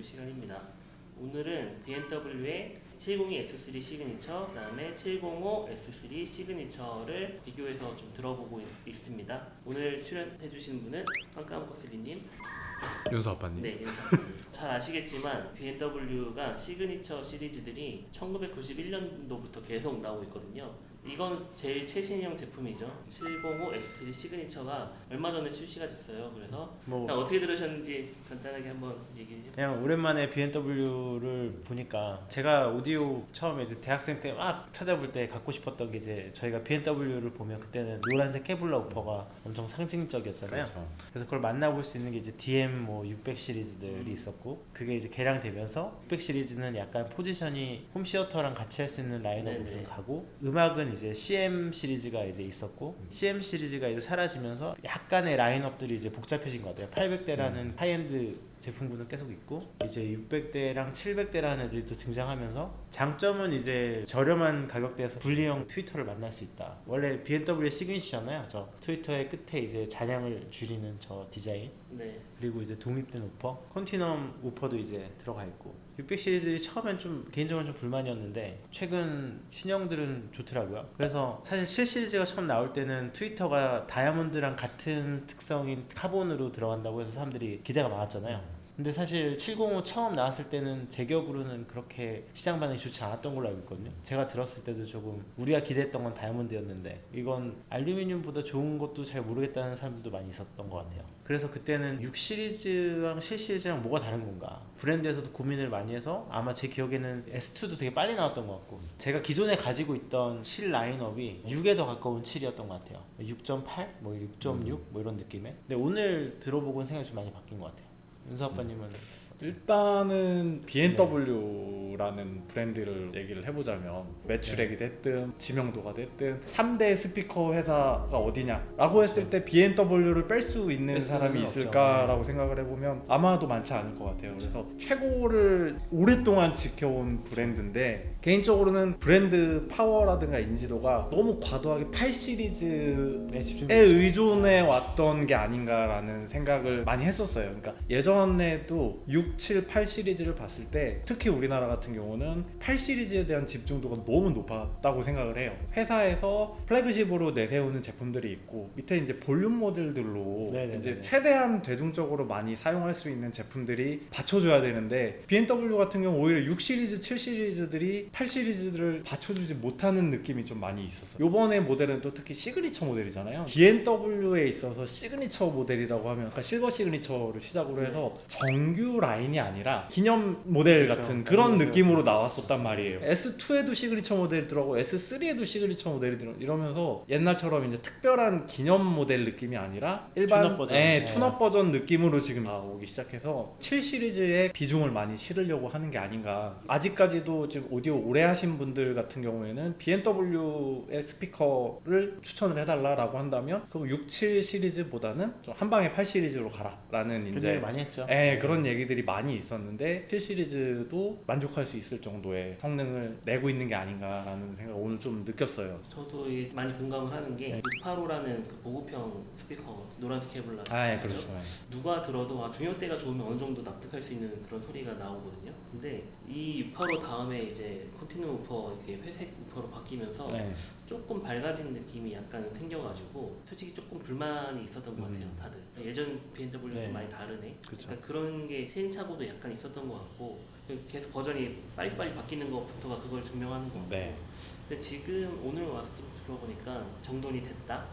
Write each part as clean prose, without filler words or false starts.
시간입니다. 오늘은 BMW의 702 S3 시그니처, 그 다음에 705 S3 시그니처를 비교해서 좀 들어보고 있습니다. 오늘 출연해주신 분은 황까무코슬리님, 윤수 아빠님. 네, 윤사님. 잘 아시겠지만 BMW가 시그니처 시리즈들이 1991년도부터 계속 나오고 있거든요. 이건 제일 최신형 제품이죠. 705 S3 시그니처가 얼마 전에 출시가 됐어요. 그래서 일단 어떻게 들으셨는지 간단하게 한번 얘기해 주세요. 그냥 오랜만에 BMW를 보니까 제가 오디오 처음에 이제 대학생 때 막 찾아볼 때 갖고 싶었던 게 이제 저희가 BMW를 보면 그때는 노란색 케블라 우퍼가 엄청 상징적이었잖아요. 그렇죠. 그래서 그걸 만나볼 수 있는 게 이제 DM 뭐 600 시리즈들이 있었고, 그게 이제 개량되면서 600 시리즈는 약간 포지션이 홈시어터랑 같이 할 수 있는 라인업으로 좀 가고, 음악은 이제 CM 시리즈가 이제 있었고, CM 시리즈가 이제 사라지면서 약간의 라인업들이 이제 복잡해진 것 같아요. 800대라는 하이엔드 제품군은 계속 있고, 이제 600대랑 700대라는 애들이 또 등장하면서, 장점은 이제 저렴한 가격대에서 분리형 트위터를 만날 수 있다. 원래 BMW의 시그니처잖아요. 저 트위터의 끝에 이제 잔향을 줄이는 저 디자인. 네. 그리고 이제 독립된 우퍼, 컨티넘 우퍼도 이제 들어가 있고. 600 시리즈들이 처음엔 좀 개인적으로 좀 불만이었는데 최근 신형들은 좋더라고요. 그래서 사실 7 시리즈가 처음 나올 때는 트위터가 다이아몬드랑 같은 특성인 카본으로 들어간다고 해서 사람들이 기대가 많았잖아요. 근데 사실 705 처음 나왔을 때는 제 기억으로는 그렇게 시장 반응이 좋지 않았던 걸로 알고 있거든요. 제가 들었을 때도 조금 우리가 기대했던 건 다이아몬드였는데 이건 알루미늄보다 좋은 것도 잘 모르겠다는 사람들도 많이 있었던 것 같아요. 그래서 그때는 6 시리즈랑 7 시리즈랑 뭐가 다른 건가, 브랜드에서도 고민을 많이 해서 아마 제 기억에는 S2도 되게 빨리 나왔던 것 같고, 제가 기존에 가지고 있던 7 라인업이 6에 더 가까운 7이었던 것 같아요. 6.8? 뭐 6.6? 뭐 이런 느낌에. 근데 오늘 들어보고는 생각이 좀 많이 바뀐 것 같아요. 윤수 아빠님은? 일단은 BMW라는 브랜드를 얘기를 해보자면 매출액이 됐든 지명도가 됐든 3대 스피커 회사가 어디냐라고 했을 때 BMW를 뺄 수 있는 사람이 있을까라고 생각을 해보면 아마도 많지 않을 것 같아요. 그래서 최고를 오랫동안 지켜온 브랜드인데, 개인적으로는 브랜드 파워라든가 인지도가 너무 과도하게 8 시리즈에 의존해 왔던 게 아닌가라는 생각을 많이 했었어요. 그러니까 예전에도 6, 7, 8 시리즈를 봤을 때 특히 우리나라 같은 경우는 8 시리즈에 대한 집중도가 너무 높았다고 생각을 해요. 회사에서 플래그십으로 내세우는 제품들이 있고, 밑에 이제 볼륨 모델들로 이제 최대한 대중적으로 많이 사용할 수 있는 제품들이 받쳐줘야 되는데, BMW 같은 경우 오히려 6 시리즈, 7 시리즈들이 8 시리즈들을 받쳐주지 못하는 느낌이 좀 많이 있었어요. 요번에 모델은 또 특히 시그니처 모델이잖아요. BMW에 있어서 시그니처 모델이라고 하면 실버 시그니처를 시작으로 해서 정규 라인이 아니라 기념 모델 같은 그런 느낌으로 나왔었단 말이에요. S2에도 시그니처 모델이 들어가고 S3에도 시그니처 모델이 들어가고 이러면서 옛날처럼 이제 특별한 기념 모델 느낌이 아니라 일반 튠업 버전, 튠업 버전 느낌으로 지금 나오기 시작해서 7 시리즈에 비중을 많이 실으려고 하는 게 아닌가. 아직까지도 지금 오디오 오래 하신 분들 같은 경우에는 BMW의 스피커를 추천을 해달라라고 한다면 그럼 6, 7 시리즈보다는 좀 한 방에 8 시리즈로 가라라는 이제 많이 했죠. 그런 얘기들이 많이 있었는데 7 시리즈도 만족할 수 있을 정도의 성능을 내고 있는 게 아닌가라는 생각을 오늘 좀 느꼈어요. 저도 많이 공감을 하는 게 685라는 그 보급형 스피커, 노란색 케블라. 그렇죠. 누가 들어도 중역대가 좋으면 어느 정도 납득할 수 있는 그런 소리가 나오거든요. 근데 이 685 다음에 이제 컨티뉴 우퍼, 이렇게 회색 우퍼로 바뀌면서 조금 밝아진 느낌이 약간 생겨가지고 솔직히 조금 불만이 있었던 것 같아요, 다들. 예전 BMW 좀 많이 다르네. 그러니까 그런 게 시행착오도 약간 있었던 것 같고, 계속 버전이 빨리빨리 바뀌는 것부터가 그걸 증명하는 것 같고. 근데 지금 오늘 와서 좀 들어보니까 정돈이 됐다.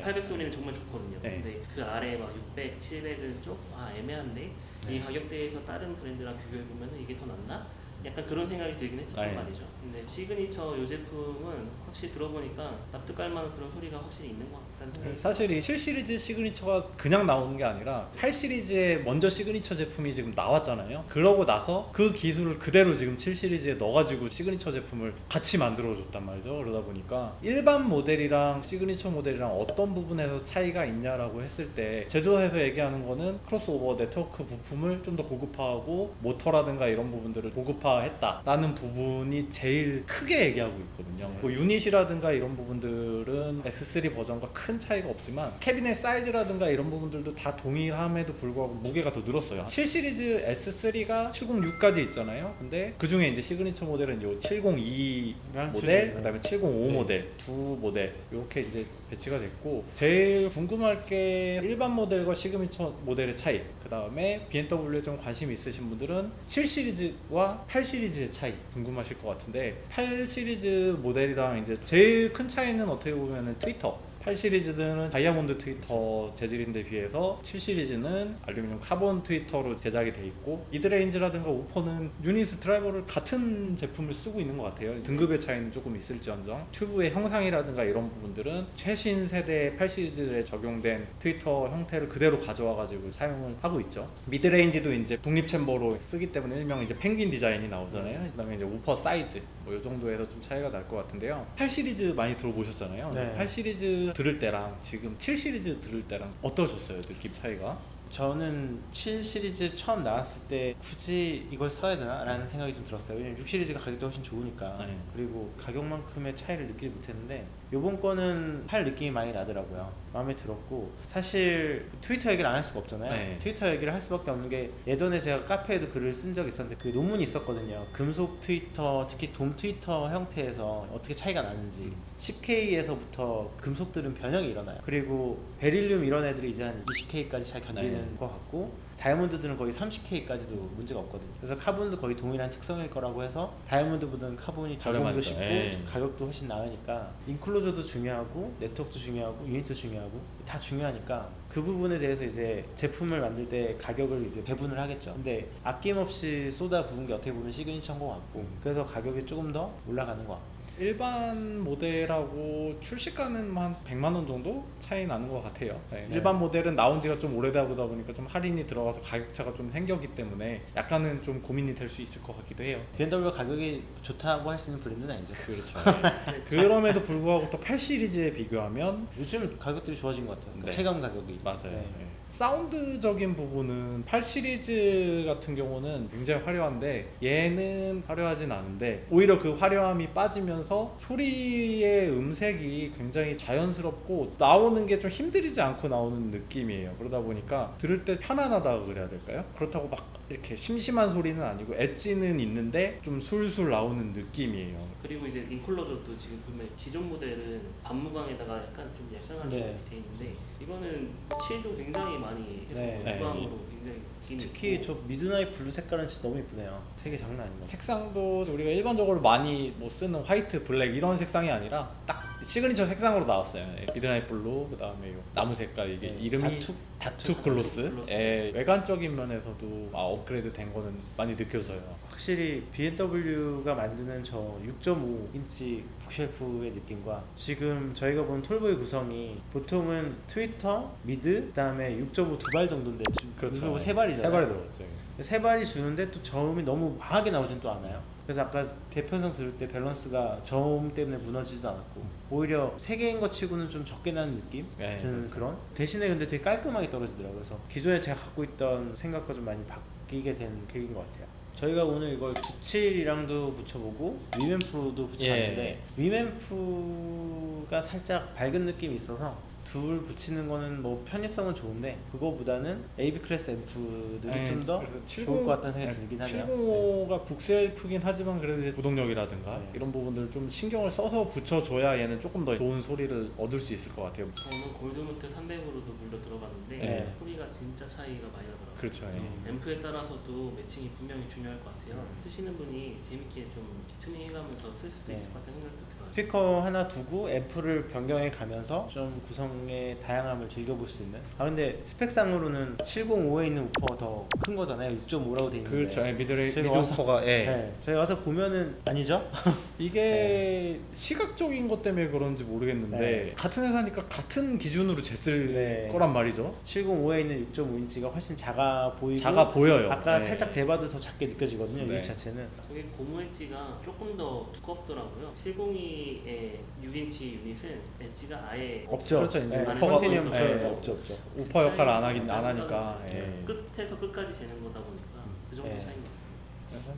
800 소리는 정말 좋거든요. 근데 그 아래 막 600, 700은 좀 애매한데 이 가격대에서 다른 브랜드랑 비교해보면 이게 더 낫나? 약간 그런 생각이 들긴 했었단 말이죠. 근데 시그니처 이 제품은 확실히 들어보니까 납득할 만한 그런 소리가 확실히 있는 것 같다는 생각이 사실 이 7 시리즈 시그니처가 그냥 나오는 게 아니라 8 시리즈에 먼저 시그니처 제품이 지금 나왔잖아요. 그러고 나서 그 기술을 그대로 지금 7 시리즈에 넣어가지고 시그니처 제품을 같이 만들어줬단 말이죠. 그러다 보니까 일반 모델이랑 시그니처 모델이랑 어떤 부분에서 차이가 있냐라고 했을 때, 제조사에서 얘기하는 거는 크로스오버 네트워크 부품을 좀 더 고급화하고 모터라든가 이런 부분들을 고급화 최적화했다라는 부분이 제일 크게 얘기하고 있거든요. 뭐 유닛이라든가 이런 부분들은 S3 버전과 큰 차이가 없지만 캐비넷 사이즈라든가 이런 부분들도 다 동일함에도 불구하고 무게가 더 늘었어요. 7 시리즈 S3가 706까지 있잖아요. 근데 그 중에 이제 시그니처 모델은 요 702 모델, 그다음에 705 모델 두 모델 이렇게 이제 배치가 됐고, 제일 궁금할 게 일반 모델과 시그니처 모델의 차이, 그 다음에 BMW에 좀 관심 있으신 분들은 7 시리즈와 8 시리즈의 차이 궁금하실 것 같은데, 8 시리즈 모델이랑 이제 제일 큰 차이는 어떻게 보면은 트위터, 8 시리즈는 다이아몬드 트위터 재질인데 비해서 7 시리즈는 알루미늄 카본 트위터로 제작이 돼 있고, 미드레인지라든가 우퍼는 유닛 드라이버를 같은 제품을 쓰고 있는 것 같아요. 등급의 차이는 조금 있을지언정 튜브의 형상이라든가 이런 부분들은 최신 세대 8 시리즈에 적용된 트위터 형태를 그대로 가져와 가지고 사용을 하고 있죠. 미드레인지도 이제 독립 챔버로 쓰기 때문에 일명 이제 펭귄 디자인이 나오잖아요. 그다음에 이제 우퍼 사이즈 뭐 이 정도에서 좀 차이가 날 것 같은데요. 8 시리즈 많이 들어보셨잖아요. 네. 8 시리즈 들을 때랑 지금 7 시리즈 들을 때랑 어떠셨어요? 느낌 차이가? 저는 7 시리즈 처음 나왔을 때 굳이 이걸 써야 되나? 라는 생각이 좀 들었어요. 왜냐면 6 시리즈가 가격도 훨씬 좋으니까. 네. 그리고 가격만큼의 차이를 느끼지 못했는데 요번 거는 팔 느낌이 많이 나더라고요. 마음에 들었고, 사실 트위터 얘기를 안 할 수가 없잖아요. 네. 트위터 얘기를 할 수밖에 없는 게, 예전에 제가 카페에도 글을 쓴 적이 있었는데 그 논문이 있었거든요. 금속 트위터, 특히 돔 트위터 형태에서 어떻게 차이가 나는지. 10K에서부터 금속들은 변형이 일어나요. 그리고 베릴륨 이런 애들이 이제 한 20K까지 잘 견디는 것 같고, 다이아몬드들은 거의 30K까지도 문제가 없거든요. 그래서 카본도 거의 동일한 특성일 거라고 해서 다이아몬드보다는 카본이 적용도 쉽고 가격도 훨씬 나으니까, 인클로저도 중요하고 네트워크도 중요하고 유닛도 중요하고 다 중요하니까 그 부분에 대해서 이제 제품을 만들 때 가격을 이제 배분을 하겠죠. 근데 아낌없이 쏟아 부은 게 어떻게 보면 시그니처인 것 같고, 그래서 가격이 조금 더 올라가는 것 같고. 일반 모델하고 출시가는 한 100만 원 정도 차이 나는 것 같아요. 네. 일반 모델은 나온 지가 좀 오래되다 보니까 좀 할인이 들어가서 가격차가 좀 생겼기 때문에 약간은 좀 고민이 될 수 있을 것 같기도 해요. BMW 가격이 좋다고 할 수 있는 브랜드는 아니죠. 그렇죠. 네. 그럼에도 불구하고 또 8 시리즈에 비교하면 요즘 가격들이 좋아진 것 같아요. 네. 체감 가격이. 맞아요. 네. 네. 사운드적인 부분은 8 시리즈 같은 경우는 굉장히 화려한데 얘는 화려하진 않은데, 오히려 그 화려함이 빠지면서 소리의 음색이 굉장히 자연스럽고 나오는 게 좀 힘들이지 않고 나오는 느낌이에요. 그러다 보니까 들을 때 편안하다 그래야 될까요? 그렇다고 막 이렇게 심심한 소리는 아니고 엣지는 있는데 좀 술술 나오는 느낌이에요. 그리고 이제 인클로저도 지금 보면 기존 모델은 반무광에다가 약간 좀 얄쌍하게 네. 돼 있는데, 이거는 칠도 굉장히 많이 해서 네. 무광으로 굉장히 긴 특히 있고. 저 미드나잇 블루 색깔은 진짜 너무 이쁘네요. 색이 장난 아닌 것 같아요. 색상도 우리가 일반적으로 많이 뭐 쓰는 화이트, 블랙 이런 색상이 아니라 딱 시그니처 색상으로 나왔어요. 미드나잇 블루, 그 다음에 요 나무 색깔, 이게 네, 이름이 다투 글로스. 예, 외관적인 면에서도 업그레이드 된 거는 많이 느껴져요. 확실히 BMW가 만드는 저 6.5인치 북쉘프의 느낌과 지금 저희가 본 톨보이 구성이 보통은 트위터, 미드, 그다음에 6.5 두 발 정도인데 지금 그렇죠. 세 발이잖아요. 세 발이 들어갔죠. 세 발이 주는데 또 저음이 너무 과하게 나오진 또 않아요. 그래서 아까 대편성 들을 때 밸런스가 저음 때문에 무너지지도 않았고, 오히려 세 개인 것 치고는 좀 적게 나는 느낌 네, 드는 그렇죠. 그런. 대신에 근데 되게 깔끔하게 떨어지더라고요. 그래서 기존에 제가 갖고 있던 생각과 좀 많이 바뀌게 된 계기인 것 같아요. 저희가 오늘 이걸 97이랑도 붙여보고 위맨프로도 붙여봤는데, 위맨프가 살짝 밝은 느낌이 있어서 둘 붙이는 거는 뭐 편의성은 좋은데, 그거보다는 AB 클래스 앰프들이 좀 더 좋을 것 같다는 생각이 들긴 하네요. 705가 북셀프긴 하지만 그래도 이제 구동력이라든가 네. 이런 부분들을 좀 신경을 써서 붙여줘야 얘는 조금 더 좋은 소리를 얻을 수 있을 것 같아요. 저는 골드모트 300으로도 물려 들어봤는데 네. 소리가 진짜 차이가 많이 나더라고요. 그렇죠. 예. 앰프에 따라서도 매칭이 분명히 중요할 것 같아요. 쓰시는 분이 재밌게 좀 튜닝해가면서 쓸 수도 있을 것 같다는 생각도 들어요. 스피커 하나 두고 앰프를 변경해 가면서 좀 구성의 다양함을 즐겨볼 수 있는. 아 근데 스펙상으로는 705에 있는 우퍼가 더 큰 거잖아요. 6.5라고 돼 있는데. 그렇죠. 예, 미드 저희가 와서- 우퍼가 예. 네, 저희 와서 보면은 아니죠? 이게 시각적인 것 때문에 그런지 모르겠는데 네. 같은 회사니까 같은 기준으로 쟀을 네. 거란 말이죠. 705에 있는 6.5인치가 훨씬 작아 보이고, 작아 보여요. 아까 네. 살짝 대봐도 더 작게 느껴지거든요. 네. 이 자체는. 저게 고무 엣지가 조금 더 두껍더라고요. 702의 6인치 유닛은 엣지가 아예 없죠. 그렇죠. 이제 네, 우퍼가 컨티니엄처럼 예. 없죠. 우퍼 역할을 안 차이가 하니까. 네, 예. 끝에서 끝까지 재는 거다 보니까 그 정도 네. 차이인 것 같아요.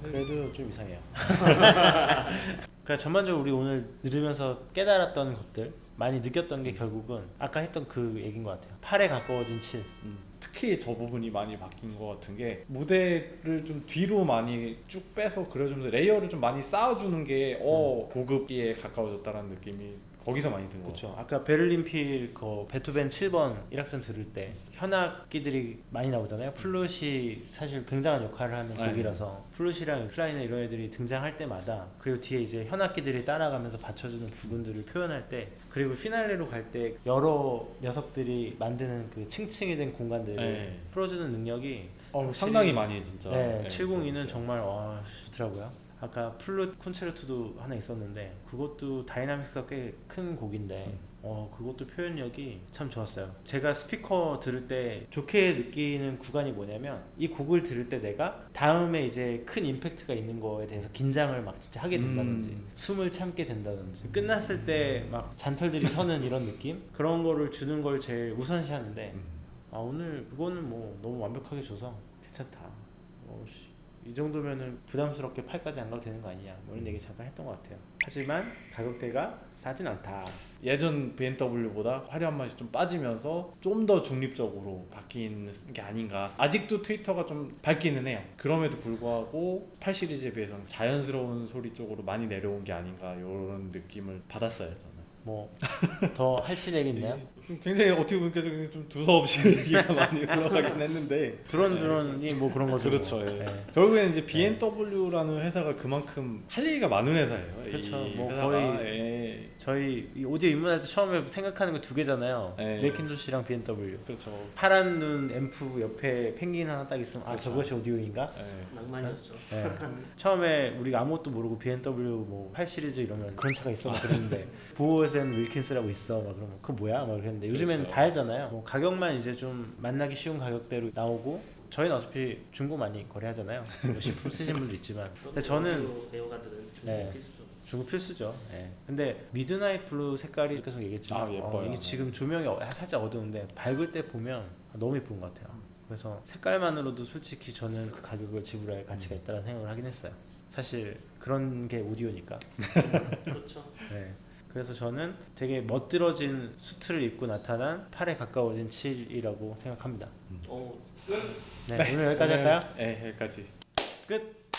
그래도 좀 이상해요. 그러니까 전반적으로 우리 오늘 들으면서 깨달았던 것들 많이 느꼈던 게 결국은 아까 했던 그 얘기인 것 같아요. 8에 가까워진 7. 특히 저 부분이 많이 바뀐 것 같은 게 무대를 좀 뒤로 많이 쭉 빼서 그려주면서 레이어를 좀 많이 쌓아주는 게 고급기에 가까워졌다라는 느낌이 거기서 많이 든 거죠. 그렇죠. 아까 베를린 필 그 베토벤 7번 1악선 들을 때 현악기들이 많이 나오잖아요. 플룻이 사실 굉장한 역할을 하는 네. 곡이라서 플룻이랑 클라이너 이런 애들이 등장할 때마다 그리고 뒤에 이제 현악기들이 따라가면서 받쳐주는 부분들을 표현할 때 그리고 피날레로 갈 때 여러 녀석들이 만드는 그 층층이 된 공간들을 네. 풀어주는 능력이 상당히 많이 진짜. 네, 네, 702는 정말 와 좋더라고요. 아까 플룻 콘체르토도 하나 있었는데 그것도 다이나믹스가 꽤 큰 곡인데 그것도 표현력이 참 좋았어요. 제가 스피커 들을 때 좋게 느끼는 구간이 뭐냐면 이 곡을 들을 때 내가 다음에 이제 큰 임팩트가 있는 거에 대해서 긴장을 막 진짜 하게 된다든지 숨을 참게 된다든지 끝났을 때 막 잔털들이 서는 이런 느낌? 그런 거를 주는 걸 제일 우선시하는데 오늘 그거는 뭐 너무 완벽하게 줘서 괜찮다. 이 정도면은 부담스럽게 팔까지 안 가도 되는 거 아니냐 뭐 이런 얘기 잠깐 했던 것 같아요. 하지만 가격대가 싸진 않다. 예전 BMW보다 화려한 맛이 좀 빠지면서 좀 더 중립적으로 바뀐 게 아닌가. 아직도 트위터가 좀 밝기는 해요. 그럼에도 불구하고 8 시리즈에 비해서는 자연스러운 소리 쪽으로 많이 내려온 게 아닌가 이런 느낌을 받았어요. 저는. 뭐 더 할 얘기 있나요? 굉장히 어떻게 보니까 좀 두서없이 얘기가 많이 흘러가긴 했는데 드론이 뭐 그런 거죠. 그렇죠. 뭐. 예. 네. 결국에는 이제 BMW라는 회사가 그만큼 할 얘기가 많은 회사예요. 그렇죠. 이 뭐 회사가. 거의 예. 저희 이 오디오 입문할 때 처음에 생각하는 거 두 개잖아요. 네. 맥킨토시랑 BMW. 그렇죠. 파란 눈 앰프 옆에 펭귄 하나 딱 있으면 그렇죠. 저것이 오디오인가? 예. 낭만이었죠. 네. 처음에 우리가 아무것도 모르고 BMW 뭐 8 시리즈 이러면 그런 차가 있어 막 그랬는데 보어센 윌킨스라고 있어 막 그러면 그거 뭐야? 막 그랬는데 요즘에는 그렇죠. 다 알잖아요. 뭐 가격만 이제 좀 만나기 쉬운 가격대로 나오고 저희는 어차피 중고 많이 거래하잖아요. 뭐 식품 쓰신 분도 있지만 근데 저는 네오가들은 중국 네. 필수죠. 중고 필수죠. 예. 근데 미드나잇 블루 색깔이 계속 얘기했지만 예뻐요. 이게 지금 조명이 살짝 어두운데 밝을 때 보면 너무 예쁜 것 같아요. 그래서 색깔만으로도 솔직히 저는 그 가격을 지불할 가치가 있다는 생각을 하긴 했어요. 사실 그런 게 오디오니까. 그렇죠. 네. 그래서 저는 되게 멋들어진 수트를 입고 나타난 8에 가까워진 7이라고 생각합니다. 네, 오늘 여기까지 할까요? 네, 여기까지. 끝.